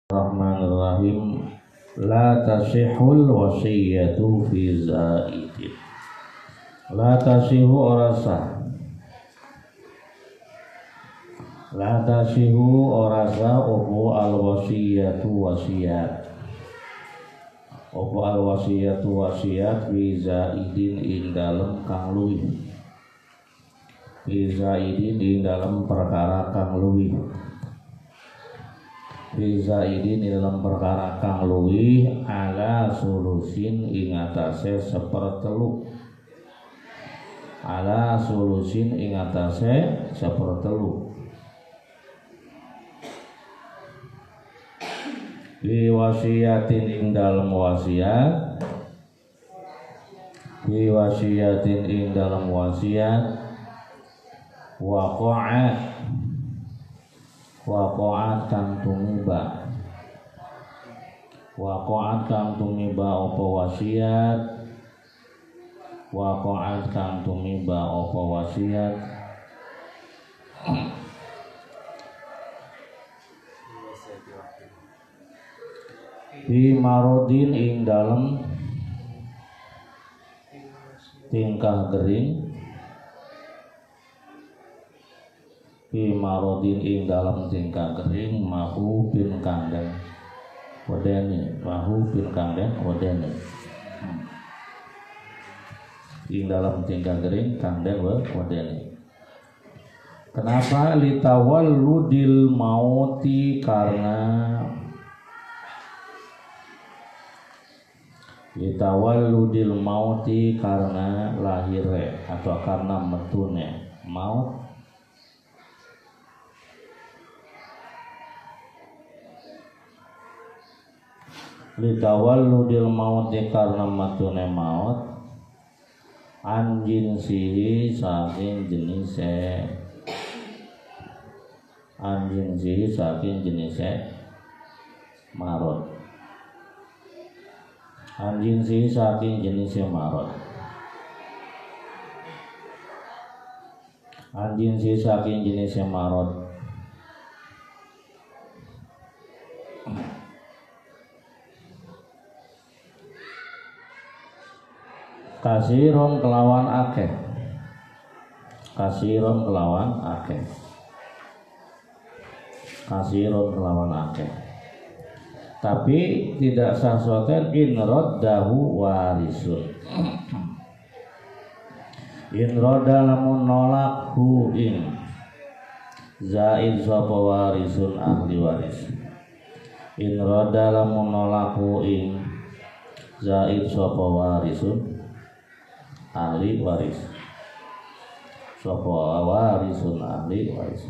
Bismillahirrahmanirrahim. La tasihul wasiyatu fi zaidin. La tasihu orasa. La tasihu orasa opo al wasiyatu wasiat. Opo al wasiyatu wasiat fi zaidin ing dalem kang luwih. Fi zaidin ing dalem perkara kang luwih. Bisa ini dalam perkara kang luwih ala sulusin ing atase sepertelu. Ala sulusin ing atase sepertelu. Bi wasiatin ing dalam wasiat. Bi wasiatin ing dalam wasiat. Waqa'at kang tumiba. Waqa'at kang tumiba apa wasiat. Waqa'at kang tumiba apa wasiat. Bi marodin ing dalem tingkah gering. Fi marodin ing dalam tingkah kering mahu bin kandeng wadeni. Mahu bin kandeng wadeni ing dalam tingkah kering kandeng wadeni. Kenapa? Litawalludil mauti, karena litawalludil mauti karena lahire atau karena metune maut. Litawalludil mauti karena matune maut. Anjin sihi saking jenise. Anjin sihi saking jenise marot. Anjin sihi saking jenise marot. Anjin sihi saking jenise marot. Kasiron kelawan akeh. Kasiron kelawan akeh. Kasiron kelawan akeh. Tapi tidak sah soten in roddahu warisun. In rodda lamun nolak hu ing zaid sapa warisun ahli waris. In rodda lamun nolak hu ing zaid sapa warisun ahli waris. Sapa warisun ahli waris.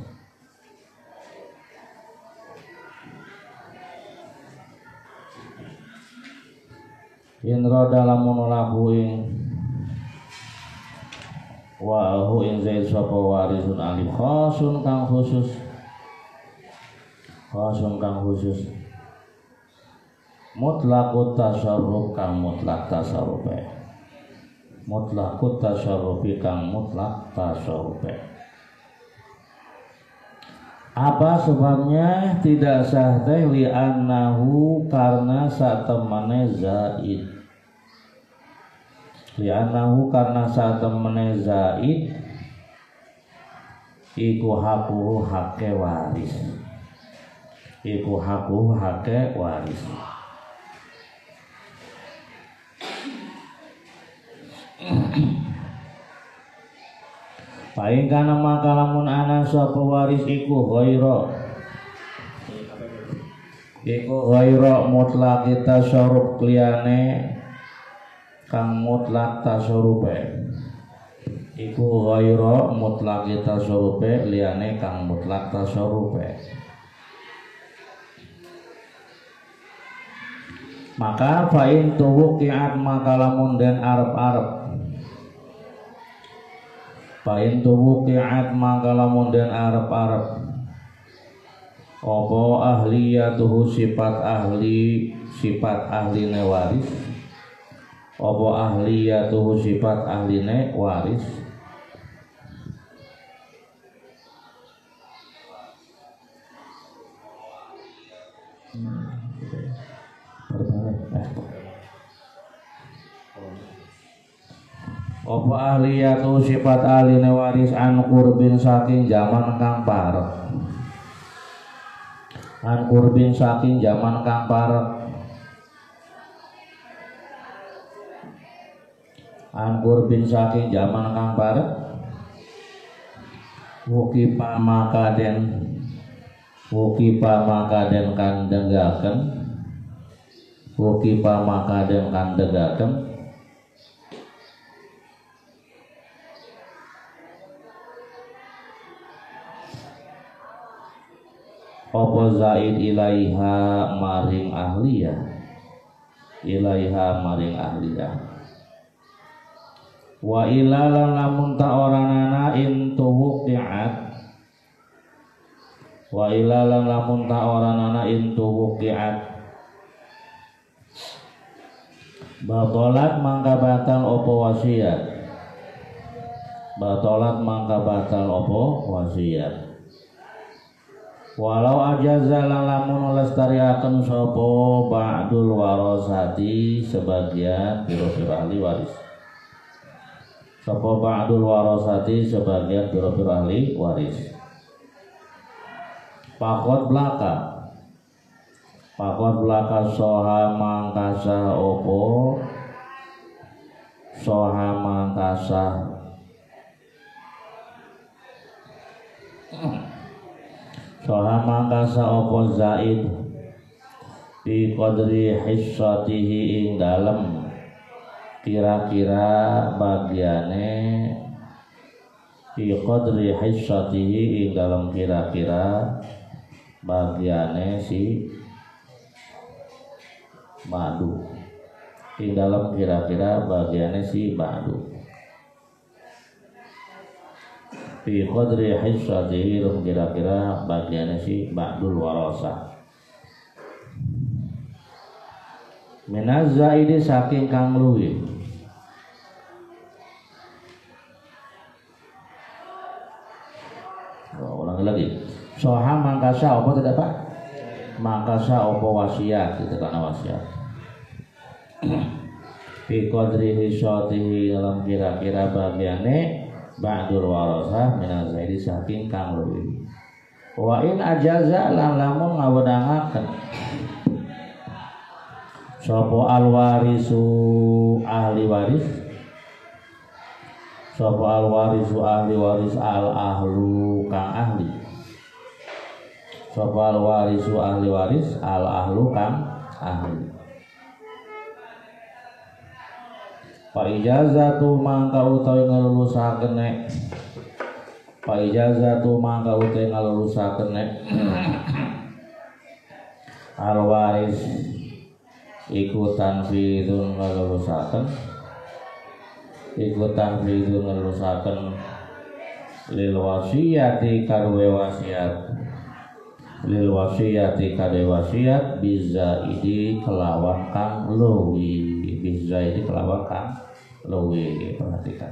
In roda lamun lahu ing wa hu ing zaid sapa warisun ahli khasun kang khusus. Khasun kang khusus. Mutlaqut tasarruf kang mutlak tasarrufe. Mutlaqut tasarrufi kang mutlak tasarrufi. Apa sebabnya tidak sah teh? Li'annahu karena satemene zaid. Li'annahu karena satemene zaid iku haku hake waris. Iku haku hake waris. Paing kana maka lamun ana sapa waris iku ghaira mutlaq tasarruf kliyane kang mutlak tasarrufe. Iku ghaira mutlaq tasarrufe liyane kang mutlak tasarrufe. Maka fa'in tuwuqiat maka lamun den arep-arep. Fa'in tuwuqiat maka lamun den arep-arep. Apa ahliyatuhu sifat ahline waris. Apa ahliyatuhu sifat ahline waris. Apa ahliyatu sifat ahline waris an kurbin saking zaman kang parek. An kurbin saking zaman kang parek. An kurbin saking zaman kang parek. Wukipa makaden kandegaken. Wukipa makaden kandegaken. Apa zaid ilaiha maring ahliyah. Ilaiha maring ahliyah. Wa ilalan lamun ta oranana intuhuqiat. Wa ilalan lamun ta oranana intuhuqiat. Batolat mangka batal opo wasiat. Batolat mangka batal opo wasiat. Walau ajaza lamun lestariaken sapa ba'dul warasati sebagian pira-pira ahli waris. Sapa ba'dul warasati sebagian pira-pira ahli waris. Pakot belaka soha mangkasa opo soha mangkasa soha mangkasa opo zaid bi qadri hissatihi ing dalem kira-kira bagiane bi qadri hissatihi ing dalem kira-kira bagiane si madu ing dalem kira-kira bagiane si madu fi qadri hissatihi rum kira-kira bagiannya si ba'dul warasa minaz zaidi saking kang luwih ulangi lagi soha mangkasa apa tidak Pak? Mangkasa apa wasiat itu karena wasiat fi qadri hissatihi dalam kira-kira bagiannya ba'dul warasah minaz zaidi saking kang luwih. Wa in ajaza lan lamun ngawedangaken sapa alwarisu ahli waris. Sapa alwarisu ahli waris al ahlu kang ahli. Sapa alwarisu ahli waris al ahlu kang ahli. Fa ijazatu mangka utawi ngelulusaken nek fa ijazatu mangka utawi ngelulusaken nek alwaris iku tanfidun ngelulusaken lil wasiyati karwe wasiat lil wasiyati kade wasiat bizaidi kelawan kang luwi bizaidi kelawan kang luwi perhatikan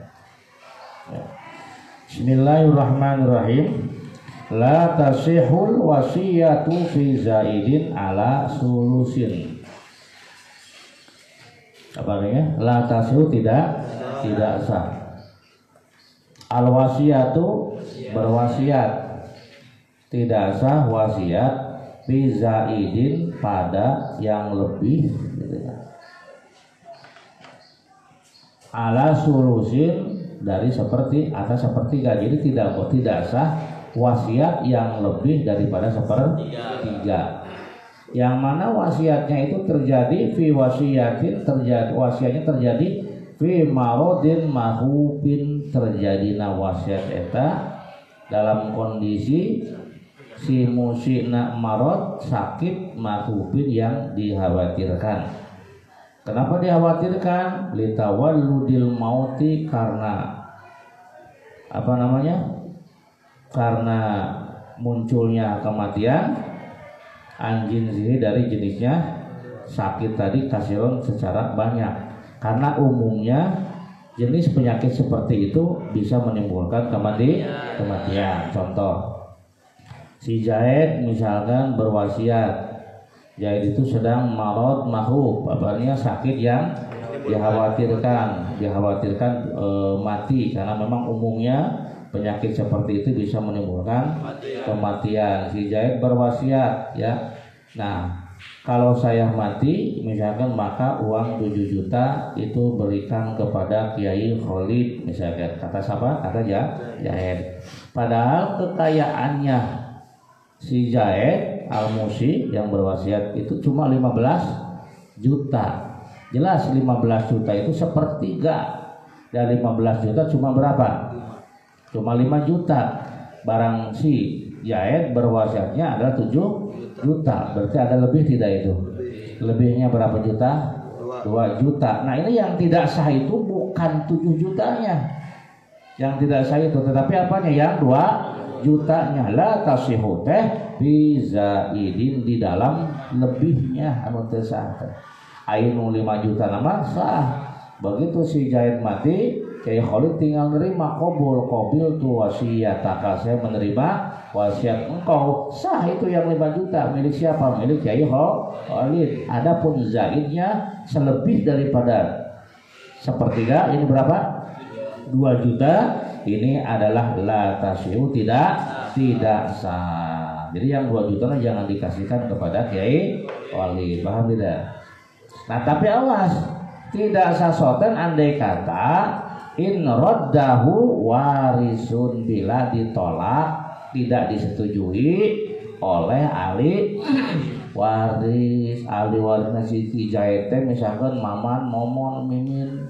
ya. Bismillahirrahmanirrahim. La tasihul wasiyatu fi zaidin ala sulusin. Apa artinya? La tasihu tidak sah. Al wasiyatu berwasiat tidak sah wasiat fi zaidin pada yang lebih gitu ya. Ala sulusin dari seperti atas sepertiga, jadi tidak sah wasiat yang lebih daripada sepertiga. Yang mana wasiatnya itu terjadi fi wasiatin wasiatnya terjadi fi marodin mahubin terjadina wasiat eta dalam kondisi si musina marod sakit mahubin yang dikhawatirkan. Kenapa dikhawatirkan? Litawalludil mauti karena apa namanya? Karena munculnya kematian anjing sini dari jenisnya sakit tadi kasiron secara banyak. Karena umumnya jenis penyakit seperti itu bisa menimbulkan kematian. Contoh, si Zaid misalkan berwasiat Zaid itu sedang marad mahub, artinya sakit yang dikhawatirkan mati, karena memang umumnya penyakit seperti itu bisa menimbulkan kematian. Si Zaid berwasiat ya. Nah, kalau saya mati misalkan, maka uang 7 juta itu berikan kepada Kiai Khalid misalkan. Kata siapa? Kata Zaid. Padahal kekayaannya si Zaid Al-Musi yang berwasiat itu cuma 15 juta. Jelas 15 juta itu sepertiga. Dan 15 juta cuma berapa? Cuma 5 juta. Barang si Zaid berwasiatnya adalah 7 juta. Berarti ada lebih tidak itu? Lebihnya berapa juta? 2 juta. Nah, ini yang tidak sah itu bukan 7 jutanya. Yang tidak sah itu, tetapi apanya? Yang 2 jutanya. La tasihu teh bi zaidin, di dalam lebihnya anu teu sah. Ainu 5 juta nama sah. Begitu si Zaid mati, Kiai Khalid tinggal menerima qabil tu wasiataka, saya menerima wasiat engkau. Sah itu yang 5 juta milik siapa? Milik Kiai Khalid. Adapun Zaidnya selebih daripada sepertiga, ini berapa? 2 juta. Ini adalah la tasyiu, tidak sah. Jadi yang 2 juta jangan dikasihkan kepada Kiai Khalid. Paham tidak? Nah, tapi awas, tidak sah soten andai kata in raddahu warisun, bila ditolak, tidak disetujui oleh ahli waris. Ahli warisnya si Zaid misalkan Maman, Momon, Mimin,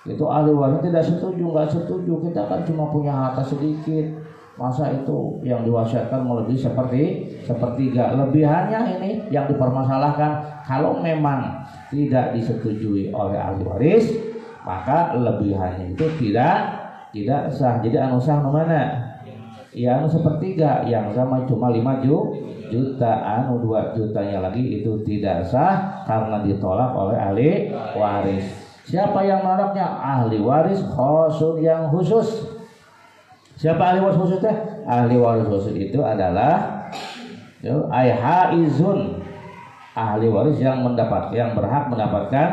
itu ahli waris tidak setuju, nggak setuju. Kita kan cuma punya harta sedikit, masa itu yang diwasiatkan melebihi sepertiga. Lebihannya ini yang dipermasalahkan. Kalau memang tidak disetujui oleh ahli waris, maka lebihannya itu tidak sah. Jadi anu sah mana? Ya anu sepertiga, yang sama cuma 5 juta, anu 2 jutanya lagi itu tidak sah karena ditolak oleh ahli waris. Siapa yang menolaknya? Ahli waris khusus, yang khusus. Siapa ahli waris khususnya? Ahli waris khusus itu adalah haizun, ahli waris yang berhak mendapatkan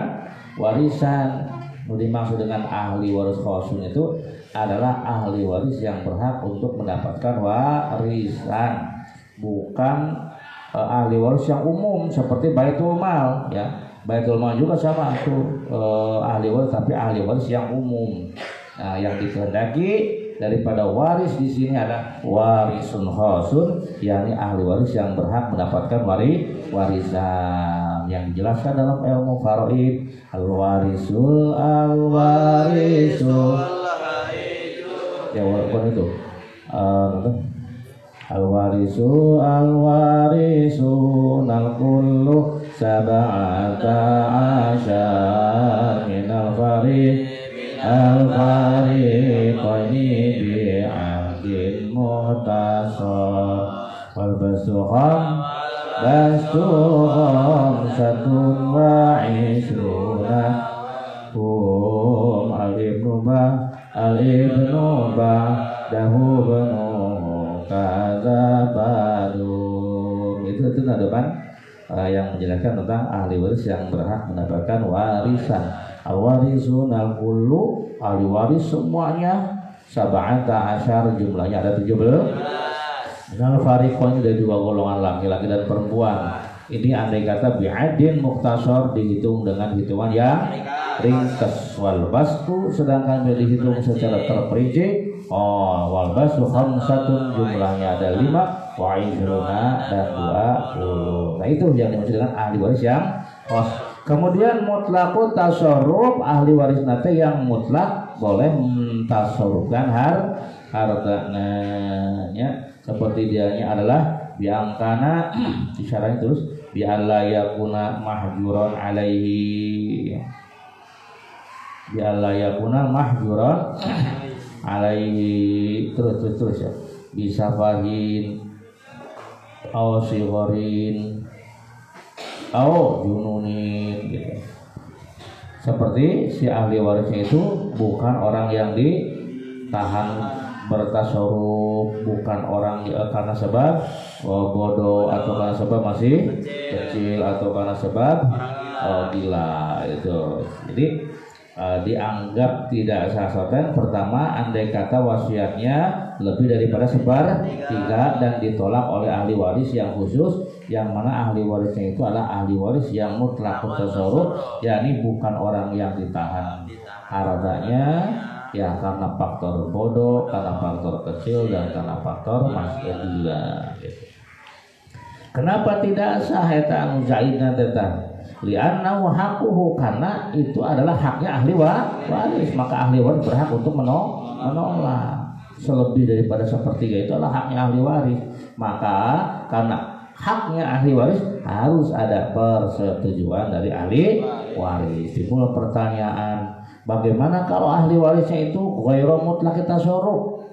warisan. Dimaksud dengan ahli waris khusus itu adalah ahli waris yang berhak untuk mendapatkan warisan, bukan ahli waris yang umum seperti baitul mal ya. Baitul mal juga sama tuh ahli waris, tapi ahli waris yang umum. Nah, yang dikehendaki daripada waris di sini ada warisun khusun, yakni ahli waris yang berhak mendapatkan warisan, yang dijelaskan dalam ilmu faraid. Al-warisul ya, walaupun itu al-warisu nal-kullu sab'ata asyar minal al-fariqani bi'ahdin muhtasar wal basuham satun wa isruna al-ibnu dahu benu kada baru. Itu depan yang menjelaskan tentang ahli waris yang berhak mendapatkan warisan. Al-warisun al-kullu, ahli waris semuanya sab'ata asyar, jumlahnya ada 17. Minal fariqon, dari 2 golongan laki-laki dan perempuan. Ini andai kata bi'adin mukhtasar, dihitung dengan hitungan yang ringkas. Wal bastu, sedangkan bila dihitung secara terperinci, wal bastu khamsatun, jumlahnya ada 5, wa isruna dan 20. Nah, itu yang dimaksud dengan ahli waris yang kemudian mutlaqut tasarruf, ahli waris nate yang mutlak boleh mentasarrufkan hartanya, seperti dianya adalah biangkana isyaratnya terus bi alla yakuna mahjuran alaihi, bi alla yakuna mahjuran alaihi, terus ya, bisa fahin aw sigharin aw jununin gitu. Seperti si ahli warisnya itu bukan orang yang ditahan bertasarruf, bukan orang karena sebab bodoh atau karena sebab masih kecil atau karena sebab gila itu. Jadi dianggap tidak sah soten. Pertama, andai kata wasiatnya lebih daripada sepertiga dan ditolak oleh ahli waris yang khusus, yang mana ahli warisnya itu adalah ahli waris yang mutlak tasarruf, yakni bukan orang yang ditahan hartanya ya karena faktor bodoh, karena faktor kecil, dan karena faktor masih gila. Kenapa tidak sah eta anu zaidna teh? Li'annahu haquhu, karena itu adalah haknya ahli waris, maka ahli waris berhak untuk menolak. Selebih daripada sepertiga itu adalah haknya ahli waris, maka karena haknya ahli waris harus ada persetujuan dari ahli waris. Timbul pertanyaan, bagaimana kalau ahli warisnya itu ghairu mutlaq tasarruf,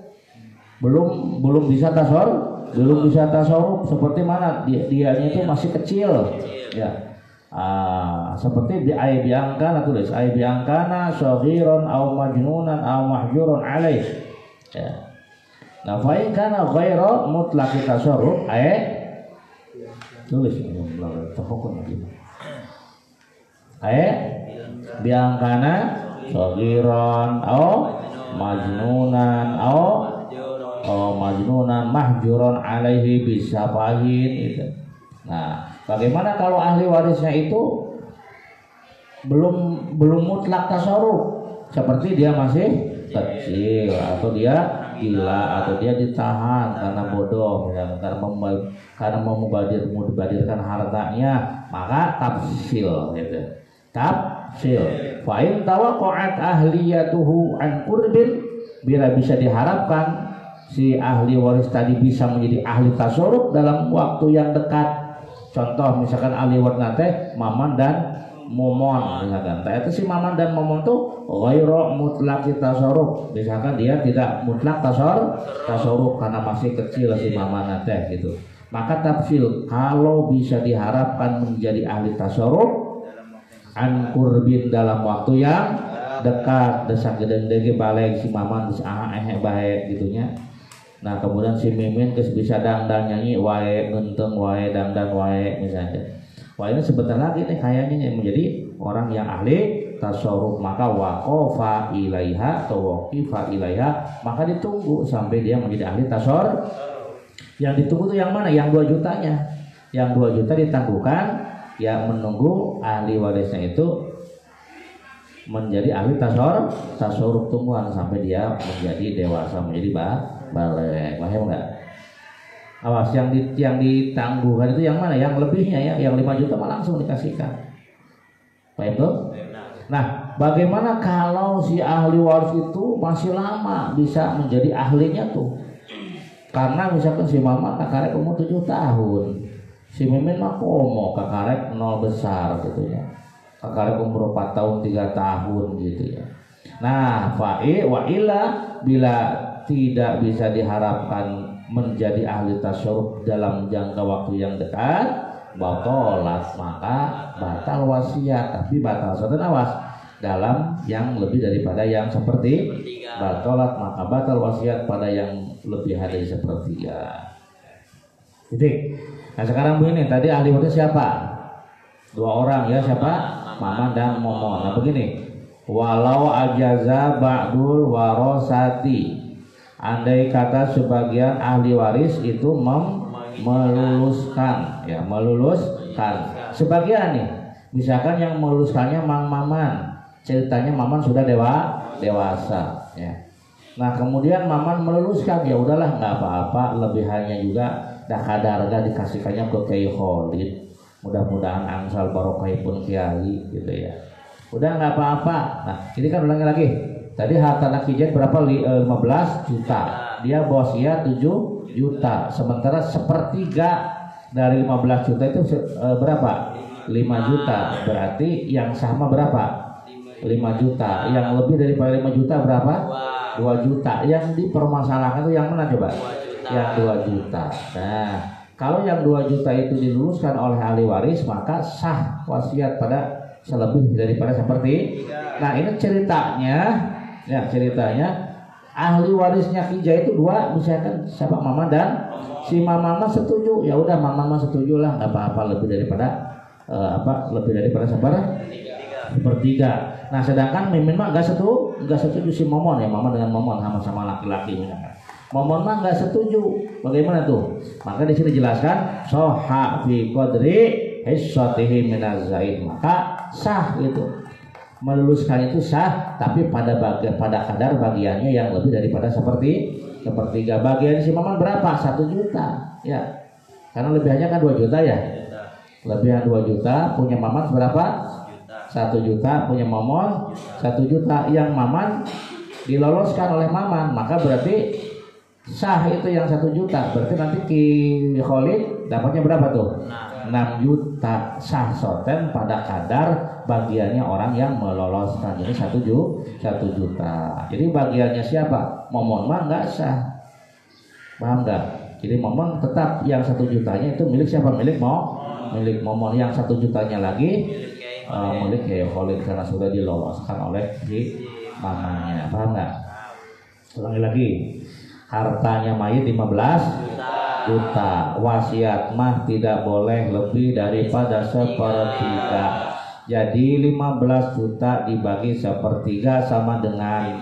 belum bisa tasarruf, seperti mana dianya itu masih kecil ya. Seperti biangkana, tulis biangkana saghiran aw majnunan aw mahjurun alaih ya. Nah, fa in kana ghairu mutlaq tasarruf tulis tafakun lagi biangkana saghiran aw majnunan aw majnunan mahjurun alaihi bisafahin gitu. Nah, bagaimana kalau ahli warisnya itu belum mutlak tasarruf, seperti dia masih kecil atau dia gila atau dia ditahan karena bodoh karena membadirkan hartanya, maka tafsil gitu. Tafsil fa in tawaqqa'at ahliyatuhu an qurbin, bila bisa diharapkan si ahli waris tadi bisa menjadi ahli tasarruf dalam waktu yang dekat. Contoh misalkan ahli waris nate maman dan momon misalkan. Itu si maman dan momon tuh ghairu mutlaq tasarruf. Misalkan dia tidak mutlak tasarruf karena masih kecil si maman nate gitu. Maka tafsil kalau bisa diharapkan menjadi ahli tasarruf an qurbin dalam waktu yang dekat, desak gedeng-gedeng balik si maman geus bae gitunya. Nah, kemudian si mimin bisa dangdang nyanyi wae ngenteng wae dangdang wae misalnya. Wah, ini sebentar lagi nih kayaknya menjadi orang yang ahli tasarruf, maka waqafa ilaiha atau waqifa ilaiha, maka ditunggu sampai dia menjadi ahli tasarruf. Yang ditunggu itu yang mana? Yang 2 jutanya. Yang 2 juta ditangguhkan yang menunggu ahli warisnya itu menjadi ahli tasarruf tungguan sampai dia menjadi dewasa, menjadi balik. Paham enggak? Awas, yang ditangguhkan itu yang mana? Yang lebihnya ya, yang 5 juta mah langsung dikasihkan. Paham tuh? Nah, bagaimana kalau si ahli waris itu masih lama bisa menjadi ahlinya tuh? Karena misalkan si mama kakarek umur 7 tahun, si mimin mah komo kakarek 0 besar gitu ya. Kakarek umur 4 tahun 3 tahun gitu ya. Nah, wa illa bila tidak bisa diharapkan menjadi ahli tasarruf dalam jangka waktu yang dekat, batalat, maka batal wasiat. Tapi batal soten awas dalam yang lebih daripada yang seperti batalat, maka batal wasiat pada yang lebih dari sepertiga. Jadi, nah sekarang begini, tadi ahli waris siapa? 2 orang ya, siapa? Mama dan momon. Nah begini, walau ajaza ba'dul warosati, andai kata sebagian ahli waris itu meluluskan sebagian nih, misalkan yang meluluskannya mang maman, ceritanya maman sudah dewasa ya. Nah kemudian maman meluluskan, ya udahlah nggak apa-apa, lebihannya juga dah kadarga dikasihkannya ke Kiai Khalid, mudah-mudahan angsal barokahipun kiai gitu ya, udah nggak apa-apa. Nah ini kan ulangi lagi, tadi harta Nakijen berapa? 15 juta, dia wasiat 7 juta, sementara sepertiga dari 15 juta itu berapa? 5 juta, berarti yang sama berapa? 5 juta, yang lebih daripada 5 juta berapa? 2 juta. Yang dipermasalahkan itu yang mana coba? Yang 2 juta. Nah, kalau yang 2 juta itu diluluskan oleh ahli waris, maka sah wasiat pada selebih daripada seperti. Nah, ini ceritanya ahli warisnya Kijai itu 2, misalkan siapa? Mama dan Si mama mah setuju, ya udah mama mah setuju lah, nggak apa-apa lebih daripada sepertiga. Nah sedangkan mimin mah nggak setuju si momon ya, mama dengan momon sama-sama laki-laki misalkan. Momon mah nggak setuju. Bagaimana tuh? Maka di sini jelaskan soha fi qadri hissatihi minaz zaid. Maka sah itu. Meluluskan itu sah, tapi pada kadar bagiannya yang lebih daripada sepertiga. Bagian si momon berapa? 1 juta. Ya. Karena lebihannya kan 2 juta ya. Lebihan 2 juta, punya maman berapa? 1 juta, punya momon 1 juta. Yang maman diloloskan oleh maman, maka berarti sah itu yang 1 juta. Berarti nanti Ki Khalid dapatnya berapa tuh? 6 juta. Sah soten pada kadar bagiannya orang yang meloloskan. Jadi 1 juta. Jadi bagiannya siapa? Momon mah nggak sah. Paham nggak? Jadi momon tetap yang 1 jutanya itu milik siapa? Milik momon. Yang 1 jutanya lagi milik Ki Khalid karena sudah diloloskan oleh si mamanya. Paham nggak? Ulangi lagi. Hartanya mayit 15 juta. Wasiat mah tidak boleh lebih daripada sepertiga. Jadi 15 juta dibagi sepertiga sama dengan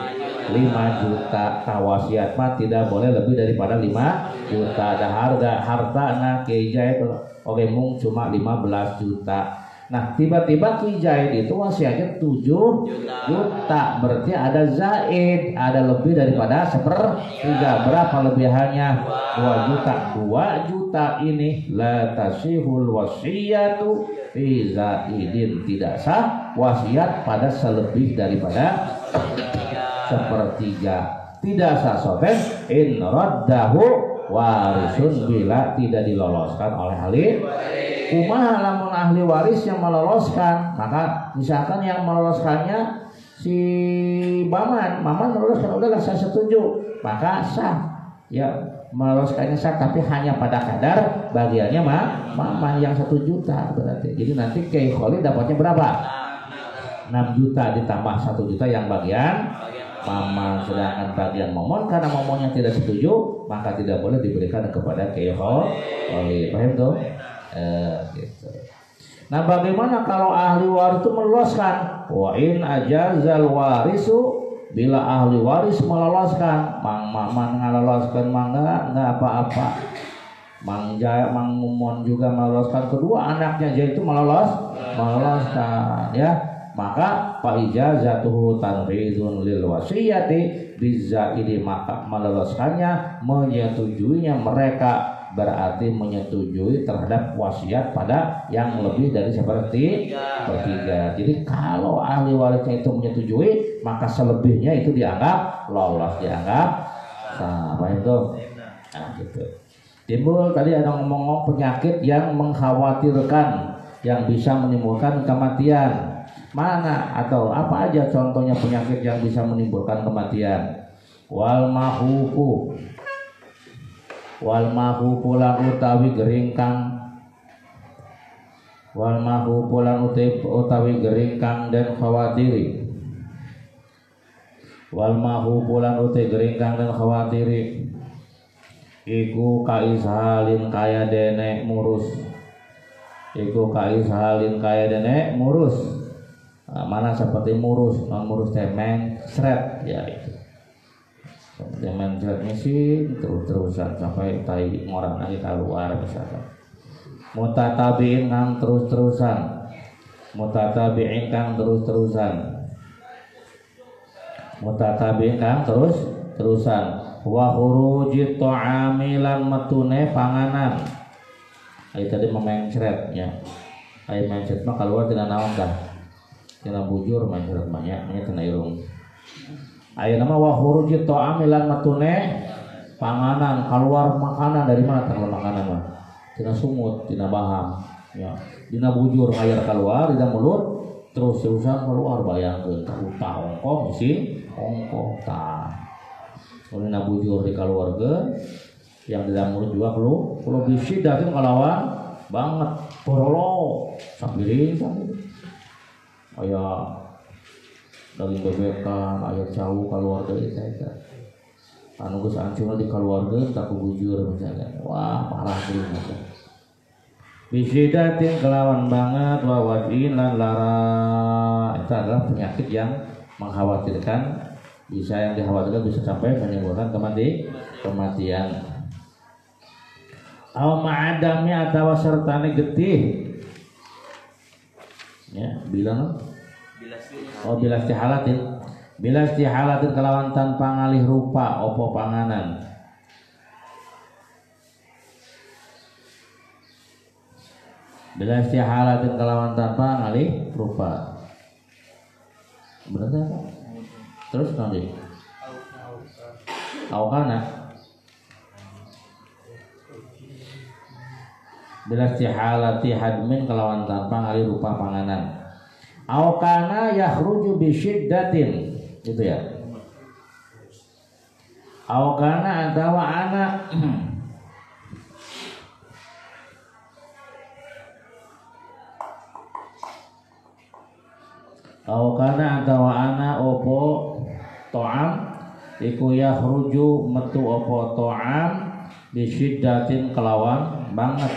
5 juta. Wasiat mah tidak boleh lebih daripada 5 juta. Ada harta nak Kijai oke mung cuma 15 juta. Nah tiba-tiba Kijai itu wasiatnya 7 juta. Berarti ada zaid, ada lebih daripada sepertiga. Berapa lebihannya? 2 juta. 2 juta ini la tasihul wasiyatu fi zaidin. Tidak sah wasiat pada selebih daripada sepertiga. Tidak sah soten in raddahu warisun bila tidak diloloskan oleh ahli. Kumaha lamun ahli waris yang meloloskan, maka misalkan yang meloloskannya si maman meloloskan, udahlah saya setuju, maka sah ya, meloloskannya sah, tapi hanya pada kadar bagiannya maman yang 1 juta berarti. Jadi nanti Ki Khalid dapatnya berapa? 6 juta ditambah 1 juta yang bagian maman. Sedangkan bagian momon karena momonnya tidak setuju, maka tidak boleh diberikan kepada Ki Khalid. Paham tuh? Gitu. Nah bagaimana kalau ahli waris itu meloloskan? Wa in ajazal warisu, bila ahli waris meloloskan, mang ngaloloskan mangga enggak apa-apa. Mang Momon juga meloloskan, kedua anaknya jadi itu meloloskan ya. Maka fa ijazatuhu tanridun lil wasiyati bizaidi, maka meloloskannya menyetujuinya mereka berarti menyetujui terhadap wasiat pada yang lebih dari sepertiga. Jadi kalau ahli warisnya itu menyetujui, maka selebihnya itu dianggap lolos, dianggap sah. Apa itu? Nah gitu. Timbul tadi ada ngomong penyakit yang mengkhawatirkan, yang bisa menimbulkan kematian. Mana atau apa aja contohnya penyakit yang bisa menimbulkan kematian? Wal mahuku pulang utawi geringkang, utawi geringkang dan khawatiri. Pulang utawi geringkang dan khawatiri. Iku kaishalin kaya dene murus. Nah, mana seperti murus, non murus temeng seret ya itu. Zaman jerat mesin terus-terusan sampai tai ngorang lagi keluar misalkan. Mutatabiin kang terus-terusan. Wa khuruji ta'amilan metune panganan. Ai tadi memencret ya. Ai mencret mah keluar tina naon tah? Tina bujur mencret mah nya tina irung. Ayeuna mah wa khuruji ta'amilan matune panganan, keluar makanan. Dari mana keluar makanan mah? Tina sumut, tina bahang ya. Dina bujur air keluar, dina mulut terus-terusan keluar. Bayangkeun utah ongko misi ongko tah. Dina bujur dikeluarkeun, yang di dalam mulut juga kalau bisi dah kan kalawan banget porolo sambiling aya daging bebekan, aya cau keluar dari eta. anu geus ancur dikeluarkeun tak bujur misalkan. Wah, parah deui mah. Bisidatin kelawan banget wa wajin lan lara. Itu adalah penyakit yang mengkhawatirkan, bisa yang dikhawatirkan bisa sampai menimbulkan kematian. Aw ma'adami atawa sertane getih. Ya, bilang bila istihalatin kelawan tanpa ngalih rupa opo panganan. Bila istihalatin kelawan tanpa ngalih rupa. Benar tak? Terus nanti awkana bila istihalati hadmin kelawan tanpa ngalih rupa panganan. Awkana yakhruju bisyiddatin, gitu ya. Awkana atawa anak Awkana atawa ana opo to'am iku yakhruju metu opo to'am bisyiddatin kelawan banget,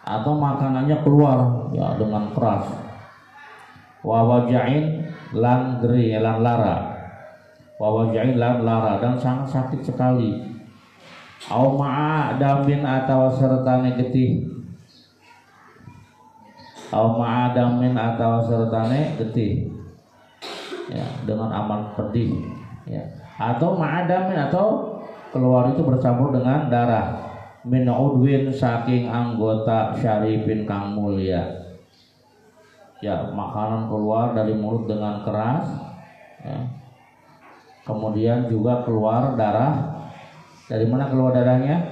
atau makanannya keluar ya dengan keras. Wa waja'in lan geri lan lara. Wa waja'in lan lara dan sangat sakit sekali. Au ma'a damin atawa sertane getih. Au ma'a damin atawa sertane getih. Ya, dengan aman pedih ya. Atau ma'a damin atau keluar itu bercampur dengan darah. Min udwin saking anggota syarifin kang mulia. Ya, makanan keluar dari mulut dengan keras ya. Kemudian juga keluar darah. Dari mana keluar darahnya?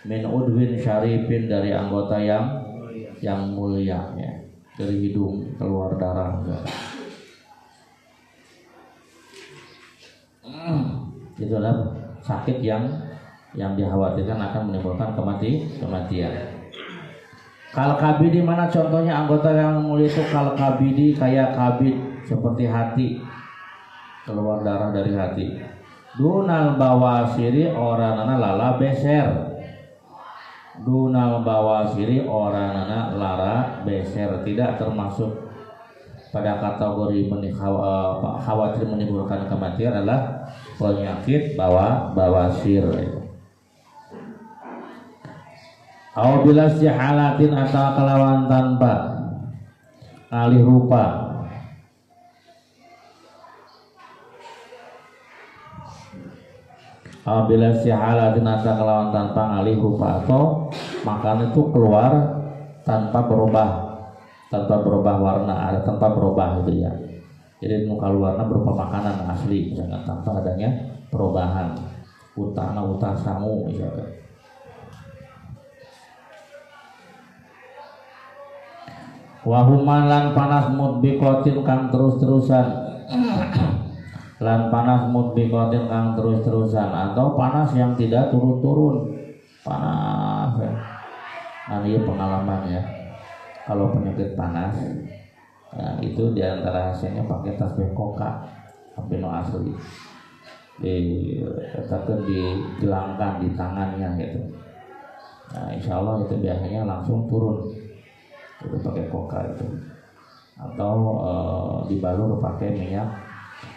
Min udwin syarifin, dari anggota yang mulia ya. Dari hidung keluar darah ya. Itu adalah sakit yang dikhawatirkan akan menimbulkan kematian. Kal kabidi, mana contohnya anggota yang mulia itu? Kal kabidi, kayak kabid, seperti hati, keluar darah dari hati. Dunal bawasiri, oranana lala beser. Dunal bawasiri, oranana lara beser, tidak termasuk pada kategori khawatir menimbulkan kematian adalah penyakit bawasir. Aw bila istihalatin atau kelawan tanpa alih rupa. Aw bila istihalatin atau kelawan tanpa alih rupa, atau makanan itu keluar tanpa berubah warna, ada tanpa berubah gitu ya. Jadi muka luarnya berupa makanan asli, misalnya tanpa adanya perubahan. Utah sangu misalnya. Wahuman lan panas mudbikotin kang terus-terusan. Lan panas mudbikotin kang terus-terusan, atau panas yang tidak turun-turun. Panas ya. Nah, ini pengalaman ya. Kalau penyakit panas, nah, itu diantara hasilnya pakai tasbih koka, apino asli. Tetap digelangkan di tangannya gitu. Nah, insya Allah itu biasanya langsung turun. Itu pakai koka itu, atau dibalur pakai minyak,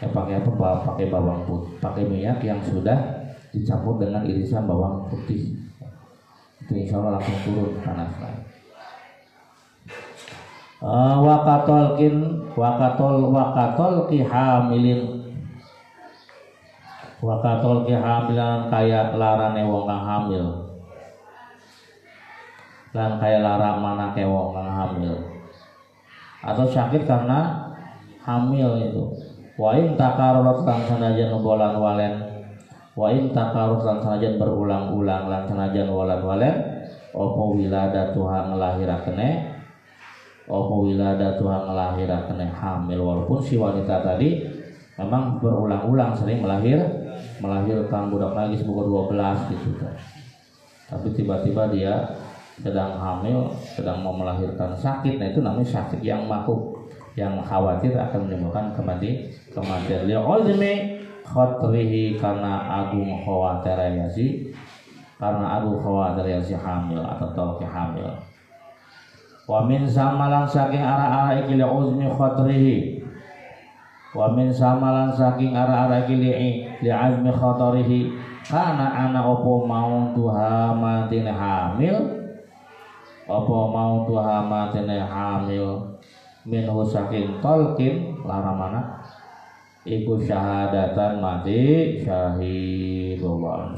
pakai apa? Pakai bawang putih, pakai minyak yang sudah dicampur dengan irisan bawang putih. Itu insya Allah langsung turun panasnya. Wakatol kihamilan kayak larane wong kang hamil. Dan kayak lara mana ke wong kang hamil, atau sakit karena hamil itu. Wa in takarrat lan sanajan bolan walen, wa in takarrat lan sanajan berulang-ulang lan sanajan walen-walen, opo wiladatuha ngelahirakeneh hamil, walaupun si wanita tadi memang berulang-ulang sering melahirkan budak lagi sebuah 12 gitu kan. Tapi tiba-tiba dia sedang hamil, sedang mau melahirkan sakit. Nah, itu namanya sakit yang makruh, yang khawatir akan menimbulkan kematian. Li'uzmi khatrihi karena agung khawatir ya si karena agung khawatir ya si hamil atau tolki hamil. Wa min samalan saking ara-ara iki li uzmi khatrihi wa min samalan saking ara-ara iki li azmi khatrihi kana ana opo mau tuha matine hamil opo mau tuha matine hamil minhu saking tolkin laramana iku syahadatan mati syahid wa